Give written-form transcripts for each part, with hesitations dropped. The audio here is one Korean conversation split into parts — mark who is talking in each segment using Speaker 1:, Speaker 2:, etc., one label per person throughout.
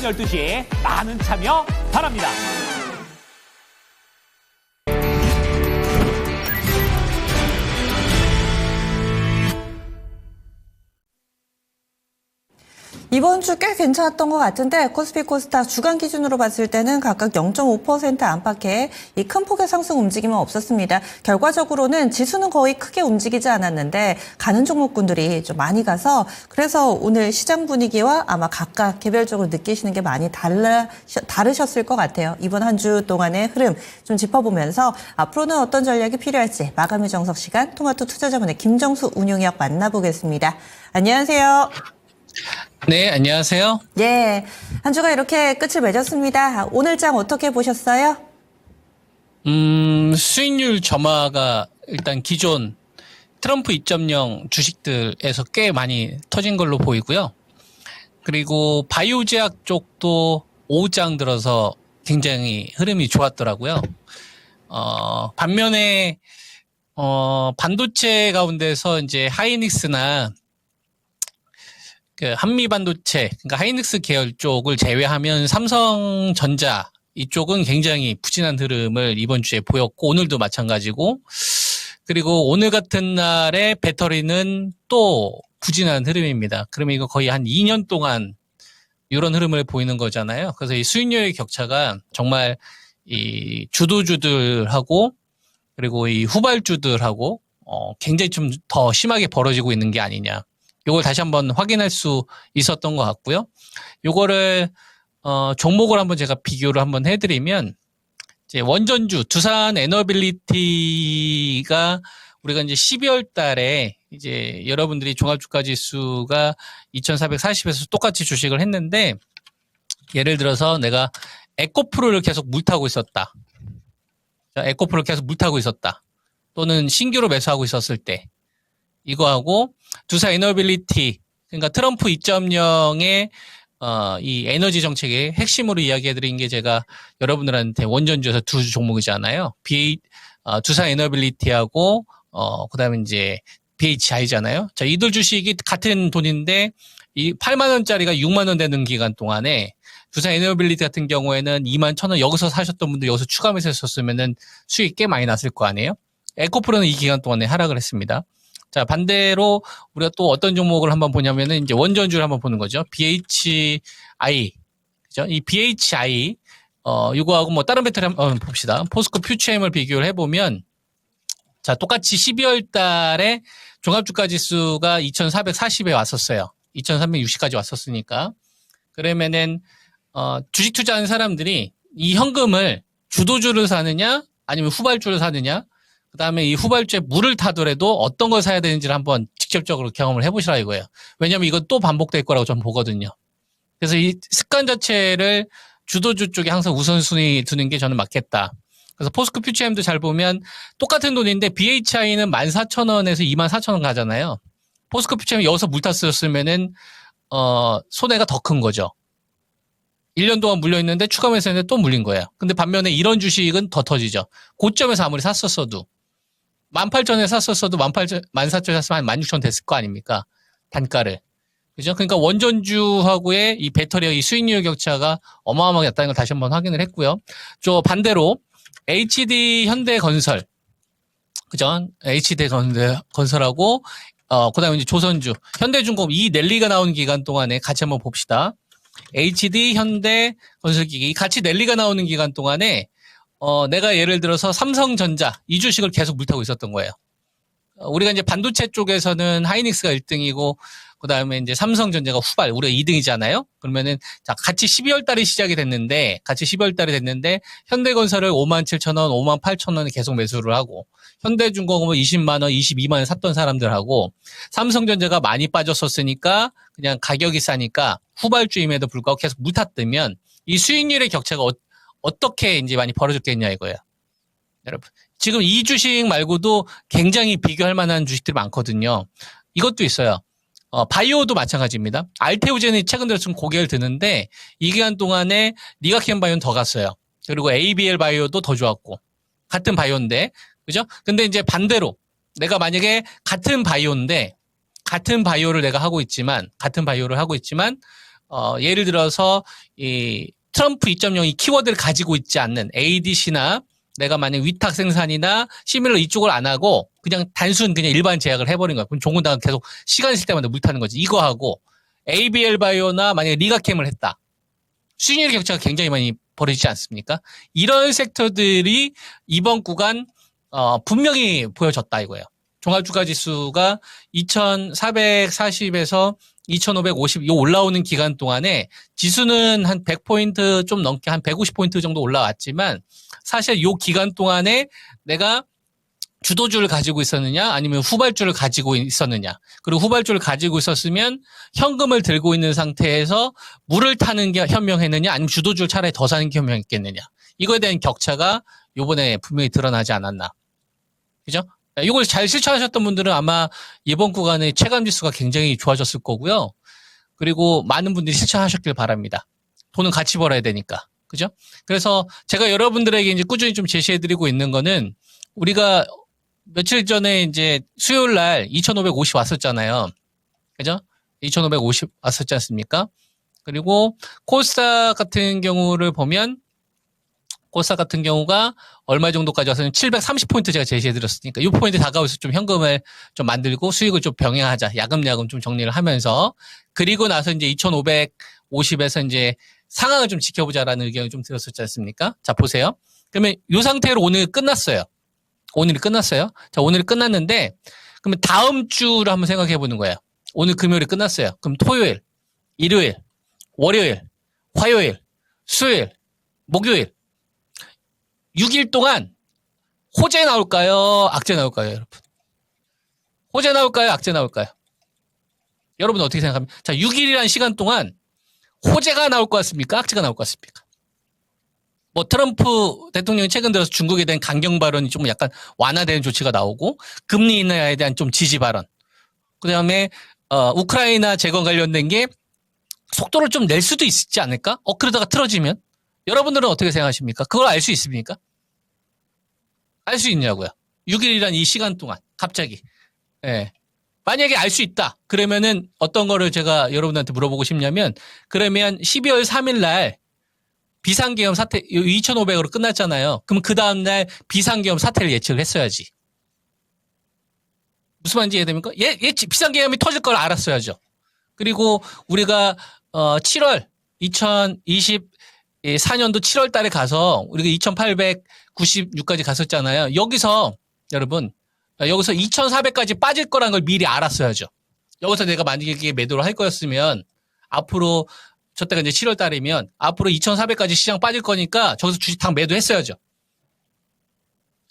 Speaker 1: 오전 12시에 많은 참여 바랍니다.
Speaker 2: 이번 주 꽤 괜찮았던 것 같은데 코스피 코스닥 주간 기준으로 봤을 때는 각각 0.5% 안팎의 이 큰 폭의 상승 움직임은 없었습니다. 결과적으로는 지수는 거의 크게 움직이지 않았는데 가는 종목군들이 좀 많이 가서 그래서 오늘 시장 분위기와 아마 각각 개별적으로 느끼시는 게 많이 다르셨을 것 같아요. 이번 한 주 동안의 흐름 좀 짚어보면서 앞으로는 어떤 전략이 필요할지 마감일 정석 시간 토마토 투자자문의 김정수 운용위원 만나보겠습니다. 안녕하세요.
Speaker 3: 네, 안녕하세요.
Speaker 2: 예, 한 주가 이렇게 끝을 맺었습니다. 오늘 장 어떻게 보셨어요?
Speaker 3: 수익률 점화가 일단 기존 트럼프 2.0 주식들에서 꽤 많이 터진 걸로 보이고요. 그리고 바이오 제약 쪽도 오후장 들어서 굉장히 흐름이 좋았더라고요. 반면에 반도체 가운데서 이제 하이닉스나 그 한미 반도체, 그러니까 하이닉스 계열 쪽을 제외하면 삼성전자 이쪽은 굉장히 부진한 흐름을 이번 주에 보였고 오늘도 마찬가지고, 그리고 오늘 같은 날에 배터리는 또 부진한 흐름입니다. 그러면 이거 거의 한 2년 동안 이런 흐름을 보이는 거잖아요. 그래서 이 수익률의 격차가 정말 이 주도주들하고 그리고 이 후발주들하고 굉장히 좀 더 심하게 벌어지고 있는 게 아니냐. 요걸 다시 한번 확인할 수 있었던 것 같고요. 요거를 종목을 한번 제가 비교를 한번 해드리면, 이제 원전주 두산 에너빌리티가 우리가 이제 12월 달에 이제 여러분들이 종합주가 지수가 2440에서 똑같이 주식을 했는데, 예를 들어서 내가 에코프로를 계속 물타고 있었다. 에코프로를 계속 물타고 있었다. 또는 신규로 매수하고 있었을 때, 이거하고 두산 에너빌리티, 그러니까 트럼프 2.0의 이 에너지 정책의 핵심으로 이야기해드린 게 제가 여러분들한테 원전주에서 두 종목이잖아요. 두산 에너빌리티하고 그다음에 이제 BHI잖아요. 자, 이들 주식이 같은 돈인데 이 8만 원짜리가 6만 원 되는 기간 동안에 두산 에너빌리티 같은 경우에는 2만 1천 원 여기서 사셨던 분들 여기서 추가 매수했었으면은 수익 꽤 많이 났을 거 아니에요. 에코프로는 이 기간 동안에 하락을 했습니다. 자, 반대로 우리가 또 어떤 종목을 한번 보냐면은 이제 원전주를 한번 보는 거죠. BHI. 그죠? 이 BHI, 이거하고 뭐 다른 배터리 한번 봅시다. 포스코 퓨처엠을 비교를 해보면, 자, 똑같이 12월 달에 종합주가 지수가 2440에 왔었어요. 2360까지 왔었으니까. 그러면은, 주식 투자하는 사람들이 이 현금을 주도주를 사느냐, 아니면 후발주를 사느냐, 그 다음에 이 후발주에 물을 타더라도 어떤 걸 사야 되는지를 한번 직접적으로 경험을 해보시라 이거예요. 왜냐면 이건 또 반복될 거라고 저는 보거든요. 그래서 이 습관 자체를 주도주 쪽에 항상 우선순위 두는 게 저는 맞겠다. 그래서 포스코 퓨처엠도 잘 보면 똑같은 돈인데 BHI는 14,000원에서 24,000원 가잖아요. 포스코 퓨처엠이 여기서 물 탔었으면은, 손해가 더 큰 거죠. 1년 동안 물려있는데 추가 매수했는데 또 물린 거예요. 근데 반면에 이런 주식은 더 터지죠. 고점에서 아무리 샀었어도 18,000원에 샀었어도 14,000원에 샀으면 한 16,000원 됐을 거 아닙니까? 단가를. 그죠? 그러니까 원전주하고의 이 배터리의 이 수익률 격차가 어마어마하게 났다는 걸 다시 한번 확인을 했고요. 저 반대로 HD 현대건설. 그죠? HD 건설하고, 그 다음에 이제 조선주, 현대중공업 이 랠리가 나오는 기간 동안에 같이 한번 봅시다. HD 현대건설기기 같이 랠리가 나오는 기간 동안에 내가 예를 들어서 삼성전자 이 주식을 계속 물타고 있었던 거예요. 우리가 이제 반도체 쪽에서는 하이닉스가 1등이고 그다음에 이제 삼성전자가 후발 우리가 2등이잖아요. 그러면은 자 같이 12월 달에 시작이 됐는데 현대건설을 57,000원, 58,000원에 계속 매수를 하고 현대중공업은 20만 원, 22만 원 샀던 사람들하고 삼성전자가 많이 빠졌었으니까 그냥 가격이 싸니까 후발주임에도 불구하고 계속 물탔다면 이 수익률의 격차가 어떻게 이제 많이 벌어졌겠냐 이거예요. 여러분. 지금 이 주식 말고도 굉장히 비교할 만한 주식들이 많거든요. 이것도 있어요. 바이오도 마찬가지입니다. 알테오젠이 최근 들어 좀 고개를 드는데 이 기간 동안에 리가켄 바이오는 더 갔어요. 그리고 ABL 바이오도 더 좋았고 같은 바이오인데 그죠? 근데 이제 반대로 내가 만약에 같은 바이오를 하고 있지만 예를 들어서 이 트럼프 2.0 키워드를 가지고 있지 않는 ADC나 내가 만약 위탁 생산이나 시밀러 이쪽을 안 하고 그냥 단순 그냥 일반 제약을 해버린 거야. 그럼 종군당은 계속 시간 있을 때마다 물 타는 거지. 이거 하고 ABL 바이오나 만약에 리가캠을 했다. 수익률 격차가 굉장히 많이 벌어지지 않습니까? 이런 섹터들이 이번 구간 분명히 보여졌다 이거예요. 종합주가지수가 2440에서 2550 요 올라오는 기간 동안에 지수는 한 100포인트 좀 넘게 한 150포인트 정도 올라왔지만 사실 요 기간 동안에 내가 주도주를 가지고 있었느냐 아니면 후발주를 가지고 있었느냐 그리고 후발주를 가지고 있었으면 현금을 들고 있는 상태에서 물을 타는 게 현명했느냐 아니면 주도주를 차라리 더 사는 게 현명했겠느냐 이거에 대한 격차가 요번에 분명히 드러나지 않았나 그죠? 이걸 잘 실천하셨던 분들은 아마 이번 구간의 체감지수가 굉장히 좋아졌을 거고요. 그리고 많은 분들이 실천하셨길 바랍니다. 돈은 같이 벌어야 되니까. 그죠? 그래서 제가 여러분들에게 이제 꾸준히 좀 제시해드리고 있는 거는 우리가 며칠 전에 이제 수요일 날 2550 왔었잖아요. 그죠? 2550 왔었지 않습니까? 그리고 코스닥 같은 경우를 보면 코스닥 같은 경우가 얼마 정도까지 와서는 730포인트 제가 제시해드렸으니까 이 포인트 다가올수록 좀 현금을 좀 만들고 수익을 좀 병행하자. 야금야금 좀 정리를 하면서 그리고 나서 이제 2550에서 이제 상황을 좀 지켜보자라는 의견을 좀 드렸었지 않습니까? 자, 보세요. 그러면 이 상태로 오늘 끝났어요. 오늘이 끝났어요. 자, 오늘이 끝났는데 그러면 다음 주를 한번 생각해 보는 거예요. 오늘 금요일이 끝났어요. 그럼 토요일, 일요일, 월요일, 화요일, 수요일, 목요일 6일 동안 호재 나올까요? 악재 나올까요, 여러분? 호재 나올까요? 악재 나올까요? 여러분 어떻게 생각합니까? 자, 6일이라는 시간 동안 호재가 나올 것 같습니까? 악재가 나올 것 같습니까? 뭐 트럼프 대통령이 최근 들어서 중국에 대한 강경 발언이 좀 약간 완화되는 조치가 나오고 금리 인하에 대한 좀 지지 발언. 그다음에 우크라이나 재건 관련된 게 속도를 좀 낼 수도 있지 않을까? 그러다가 틀어지면 여러분들은 어떻게 생각하십니까? 그걸 알 수 있습니까? 알 수 있냐고요. 6일이란 이 시간 동안 갑자기. 예. 만약에 알 수 있다. 그러면은 어떤 거를 제가 여러분한테 물어보고 싶냐면 그러면 12월 3일 날 비상계엄 사태 2,500으로 끝났잖아요. 그럼 그 다음 날 비상계엄 사태를 예측을 했어야지. 무슨 말인지 이해됩니까? 비상계엄이 터질 걸 알았어야죠. 그리고 우리가 7월 2024년도 7월 달에 가서 우리가 2896까지 갔었잖아요. 여기서 여러분 여기서 2400까지 빠질 거라는 걸 미리 알았어야죠. 여기서 내가 만약에 매도를 할 거였으면 앞으로 저때가 이제 7월 달이면 앞으로 2400까지 시장 빠질 거니까 저기서 주식 당 매도했어야죠.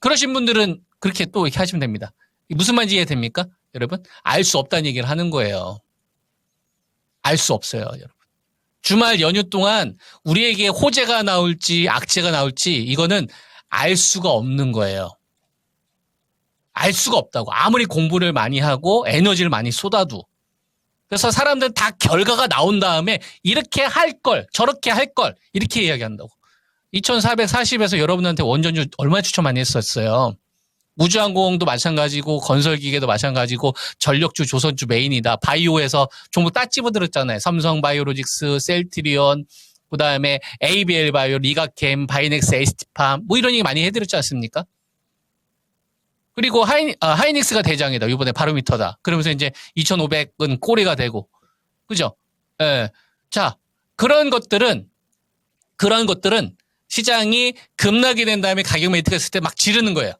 Speaker 3: 그러신 분들은 그렇게 또 이렇게 하시면 됩니다. 무슨 말인지 이해됩니까? 여러분 알 수 없다는 얘기를 하는 거예요. 알 수 없어요, 여러분. 주말 연휴 동안 우리에게 호재가 나올지 악재가 나올지 이거는 알 수가 없는 거예요. 알 수가 없다고. 아무리 공부를 많이 하고 에너지를 많이 쏟아도. 그래서 사람들은 다 결과가 나온 다음에 이렇게 할 걸, 저렇게 할 걸 이렇게 이야기한다고. 2440에서 여러분한테 원전주 얼마나 추천 많이 했었어요. 우주항공도 마찬가지고 건설기계도 마찬가지고 전력주 조선주 메인이다. 바이오에서 전부 딱 집어들었잖아요. 삼성바이오로직스, 셀트리온, 그다음에 ABL 바이오, 리가캠, 바이넥스, 에스티팜 뭐 이런 얘기 많이 해드렸지 않습니까? 그리고 하이닉스가 대장이다. 이번에 바로미터다. 그러면서 이제 2,500은 꼬리가 되고. 그죠? 예. 자, 그런 것들은 시장이 급락이 된 다음에 가격 메이트가 있을 때 막 지르는 거예요.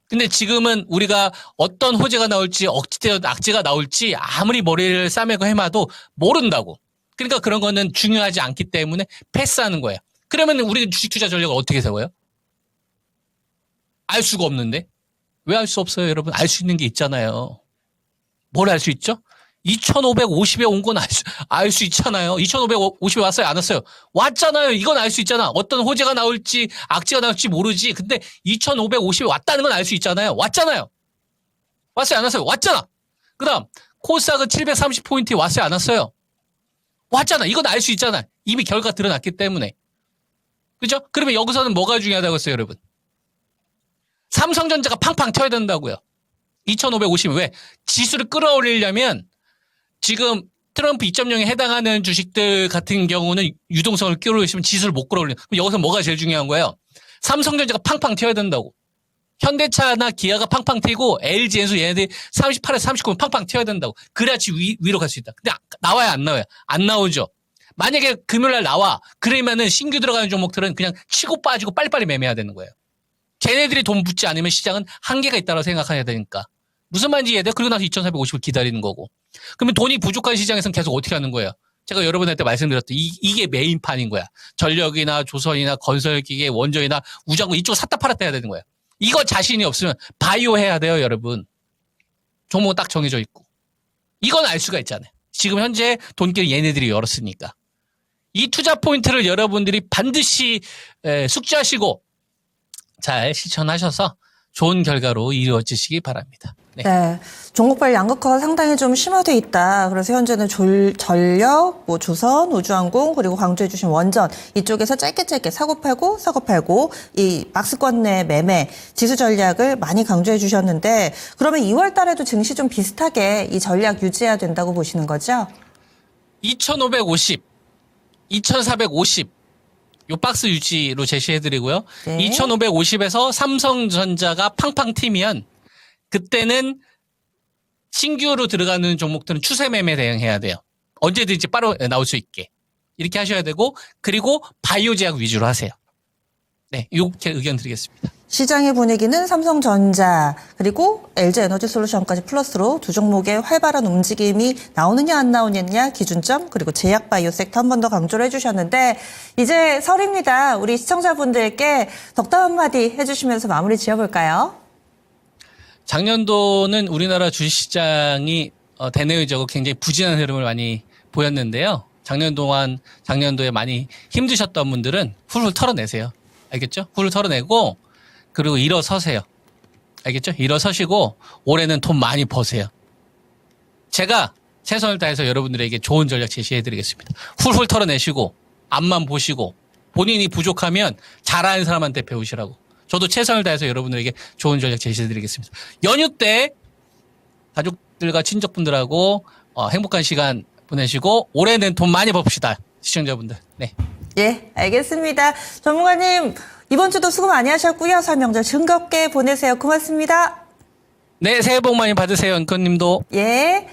Speaker 3: 근데 지금은 우리가 어떤 호재가 나올지 악재가 나올지 아무리 머리를 싸매고 해마도 모른다고. 그러니까 그런 거는 중요하지 않기 때문에 패스하는 거예요. 그러면 우리 주식 투자 전략을 어떻게 세워요? 알 수가 없는데. 왜 알 수 없어요, 여러분? 알 수 있는 게 있잖아요. 뭘 알 수 있죠? 2,550에 온 건 알 수 있잖아요. 2,550에 왔어요? 안 왔어요? 왔잖아요. 이건 알 수 있잖아. 어떤 호재가 나올지 악재가 나올지 모르지. 근데 2,550에 왔다는 건 알 수 있잖아요. 왔잖아요. 왔어요? 안 왔어요? 왔잖아. 그 다음 코스닥은 730포인트에 왔어요? 안 왔어요? 왔잖아. 이건 알 수 있잖아. 이미 결과가 드러났기 때문에. 그죠? 그러면 여기서는 뭐가 중요하다고 했어요, 여러분? 삼성전자가 팡팡 튀어야 된다고요. 2,550 왜? 지수를 끌어올리려면 지금 트럼프 2.0에 해당하는 주식들 같은 경우는 유동성을 끌어올리시면 지수를 못 끌어올리는. 그럼 여기서 뭐가 제일 중요한 거예요? 삼성전자가 팡팡 튀어야 된다고. 현대차나 기아가 팡팡 튀고 LG, 엔소 얘네들이 38에서 39면 팡팡 튀어야 된다고. 그래야지 위로 갈 수 있다. 근데 나와요, 안 나와요? 안 나오죠. 만약에 금요일날 나와. 그러면은 신규 들어가는 종목들은 그냥 치고 빠지고 빨리빨리 매매해야 되는 거예요. 걔네들이 돈 붙지 않으면 시장은 한계가 있다고 생각해야 되니까. 무슨 말인지 이해돼요? 그리고 나서 2,450을 기다리는 거고. 그러면 돈이 부족한 시장에서는 계속 어떻게 하는 거예요? 제가 여러분한테 말씀드렸던 이게 메인판인 거야. 전력이나 조선이나 건설기계, 원전이나 우장군 이쪽 샀다 팔았다 해야 되는 거야. 이거 자신이 없으면 바이오 해야 돼요, 여러분. 종목은 딱 정해져 있고. 이건 알 수가 있잖아요. 지금 현재 돈길 얘네들이 열었으니까. 이 투자 포인트를 여러분들이 반드시 숙지하시고 잘 실천하셔서 좋은 결과로 이루어지시기 바랍니다. 네.
Speaker 2: 네. 종목별 양극화가 상당히 좀 심화돼 있다. 그래서 현재는 전력, 조선, 우주항공, 그리고 강조해 주신 원전 이쪽에서 짧게 사고 팔고 이 박스권 내 매매, 지수 전략을 많이 강조해 주셨는데 그러면 2월 달에도 증시 좀 비슷하게 이 전략 유지해야 된다고 보시는 거죠?
Speaker 3: 2,550, 2,450 요 박스 유지로 제시해드리고요.
Speaker 2: 네.
Speaker 3: 2,550에서 삼성전자가 팡팡 튀면 그때는 신규로 들어가는 종목들은 추세 매매 대응해야 돼요. 언제든지 빠르 나올 수 있게. 이렇게 하셔야 되고 그리고 바이오 제약 위주로 하세요. 네, 이렇게 의견 드리겠습니다.
Speaker 2: 시장의 분위기는 삼성전자 그리고 LG에너지솔루션까지 플러스로 두 종목의 활발한 움직임이 나오느냐 안 나오느냐 기준점 그리고 제약바이오 섹터 한 번 더 강조를 해주셨는데 이제 설입니다. 우리 시청자분들께 덕담 한마디 해주시면서 마무리 지어볼까요?
Speaker 3: 작년도는 우리나라 주식시장이 대내외적으로 굉장히 부진한 흐름을 많이 보였는데요. 작년도에 많이 힘드셨던 분들은 훌훌 털어내세요. 알겠죠? 훌훌 털어내고 그리고 일어서세요. 알겠죠? 일어서시고 올해는 돈 많이 버세요. 제가 최선을 다해서 여러분들에게 좋은 전략 제시해드리겠습니다. 훌훌 털어내시고 앞만 보시고 본인이 부족하면 잘하는 사람한테 배우시라고. 저도 최선을 다해서 여러분들에게 좋은 전략 제시해드리겠습니다. 연휴 때 가족들과 친척분들하고 행복한 시간 보내시고 올해는 돈 많이 법시다. 시청자분들. 네.
Speaker 2: 예, 알겠습니다. 전문가님 이번 주도 수고 많이 하셨고요. 설 명절 즐겁게 보내세요. 고맙습니다.
Speaker 3: 네, 새해 복 많이 받으세요. 은커님도.
Speaker 2: 예.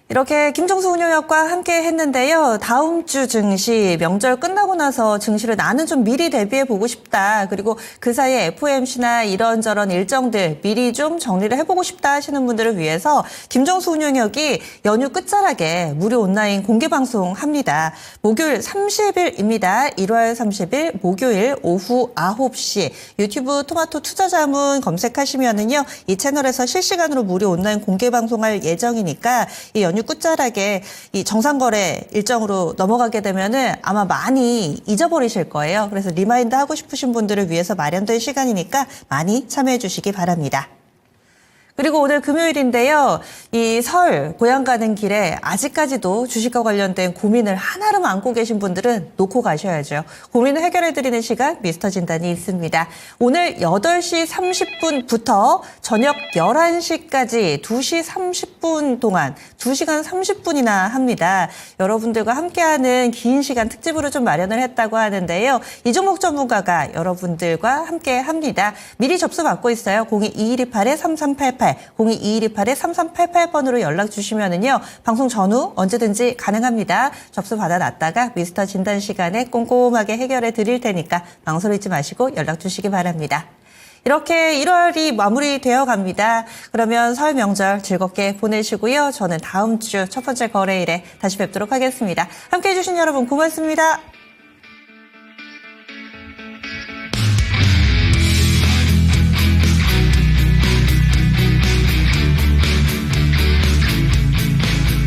Speaker 2: 이렇게 김정수 운용역과 함께 했는데요. 다음 주 증시 명절 끝나고 나서 증시를 나는 좀 미리 대비해 보고 싶다. 그리고 그 사이에 FOMC나 이런저런 일정들 미리 좀 정리를 해보고 싶다 하시는 분들을 위해서 김정수 운용역이 연휴 끝자락에 무료 온라인 공개 방송합니다. 목요일 30일입니다. 1월 30일 목요일 오후 9시 유튜브 토마토 투자자문 검색하시면은요. 이 채널에서 실시간으로 무료 온라인 공개 방송할 예정이니까 이 연휴 끝자락에 이 정상거래 일정으로 넘어가게 되면은 아마 많이 잊어버리실 거예요. 그래서 리마인드 하고 싶으신 분들을 위해서 마련된 시간이니까 많이 참여해 주시기 바랍니다. 그리고 오늘 금요일인데요. 이 설 고향 가는 길에 아직까지도 주식과 관련된 고민을 한아름 안고 계신 분들은 놓고 가셔야죠. 고민을 해결해드리는 시간 미스터 진단이 있습니다. 오늘 8시 30분부터 저녁 11시까지 2시 30분 동안 2시간 30분이나 합니다. 여러분들과 함께하는 긴 시간 특집으로 좀 마련을 했다고 하는데요. 이종목 전문가가 여러분들과 함께 합니다. 미리 접수 받고 있어요. 02-2128-3388 02-2128-3388번으로 연락 주시면은요. 방송 전후 언제든지 가능합니다. 접수 받아놨다가 미스터 진단 시간에 꼼꼼하게 해결해 드릴 테니까 망설이지 마시고 연락 주시기 바랍니다. 이렇게 1월이 마무리되어 갑니다. 그러면 설 명절 즐겁게 보내시고요. 저는 다음 주 첫 번째 거래일에 다시 뵙도록 하겠습니다. 함께해 주신 여러분 고맙습니다.